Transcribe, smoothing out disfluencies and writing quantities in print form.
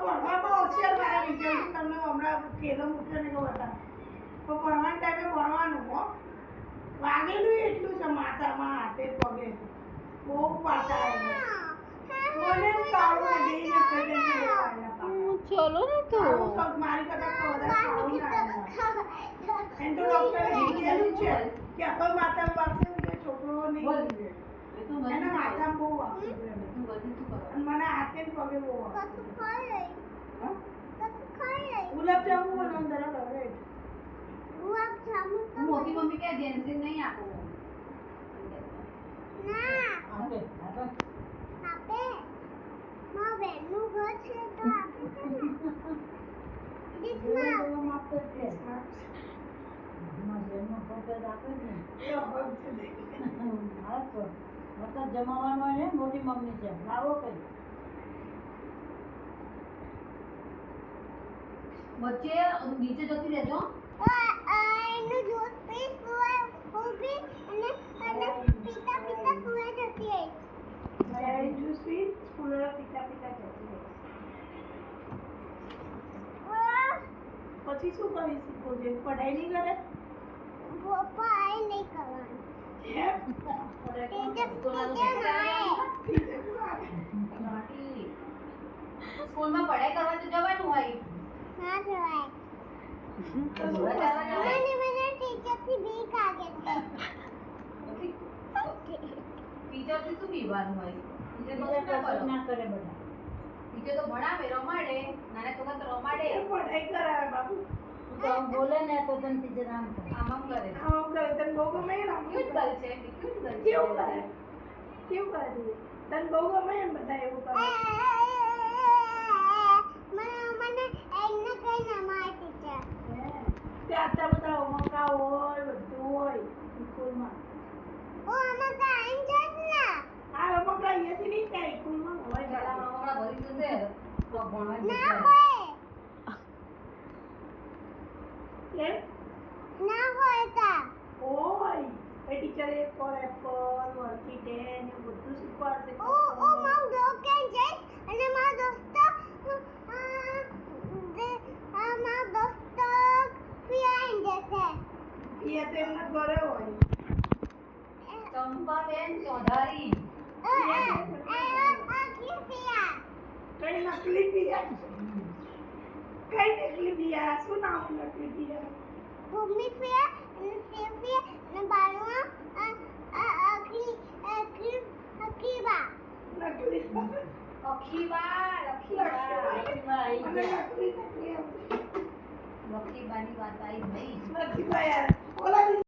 ભણવામાં હોશિયાર મારા રિઝલ્ટ તમને હમણાં કેલો મૂક્યો ને કહું હતા તો ભણવાના ટાઈમે ભણવાનું હો વાગેલું એટલું છે માથામાં હાથે પગે બહુ પાછા આવ્યા મને કાળું દેઈને કહી દે ચલો ને તો મારી કરતા વધારે કાળું ના એમ તો ડોક્ટરે કીધેલું છે કે અકલ માથામાં વાગશે કે છોકરો નહીં એના માથામાં બહુ વાગશે અને મને હાથે પગે બહુ વાગશે ગુલાબ જાંબુ બનાવ ધરા હવે મોટી મમ્મી કે જેન્સી નહીં આપો ના આપે માં બેનનું ઘર છે તો આપે છે ને ડિસ્માઉન્ટ આપે છે માં બેનનો પગાર આપે ને એ હવે છે હા તો મતલબ જમાવાનો ને મોટી મમ્મી છે લાવો કઈ વચ્ચે નીચે જતી રહેજો એનું જ્યુસ પી સુવાય ઊભી અને પીતા પીતા સુવાય જતી મેં જ્યુસ પી સ્કૂલમાં પીતા પીતા જતી પછી શું કરી શીખો છે પઢાઈ નહીં કરે પપ્પા આઈ નહીં કરવાનું સ્કૂલમાં પઢાઈ કરવા તો જવાનું હોય ના જવાય મને ટીચરથી બીક લાગે છે ટીચરથી શું પીવાનું હોય ટીચર તો ના કરે બધા ટીચર તો ભણાવે રમાડે નાના છોકરા તો રમાડે પઢાઈ કરાવે બાબુ તો બોલે ને તો તને ટીચર આમ કરે આમ કરે આમ કરે તને બહુ ગમે ને ક્યુટ ગર્લ છે ક્યુટ ગર્લ છે કેવું કરે તને બહુ ગમે ને બધા એવું કરે મને એને કઈ ના માર ટીચર ત્યાં બધા મકા હોય બધું હોય સ્કૂલમાં ઓ અમે તો આઈ જસ ના આ મકા અહીંયાથી નહીં જાય સ્કૂલમાં હોય શાળામાં હમણાં ભરી જશે તો ભણવા ના હોય કેમ ના હોય તા હોય એ ટીચરે ફોર એપલ વર્કી 10 એવું બધું શીખવાડશે ઓ માર દોસ્ત કે જઈશ અને માર દોસ્ત માર દોસ્ત ફિયાઈ જશે એ તો એમના ઘરે હોય ચંપાબેન ચૌધારી આખી ફિયા કઈ નકલી પિયા કઈ નકલી પિયા શું નામ નકલી પિયા ભૂમિ ફિયા અને સેફિયા અને બાળવા આખી બા નકલી અખીબા અને નકલી લખીબાની વાત આવી ભાઈ નથી યાર ઓલા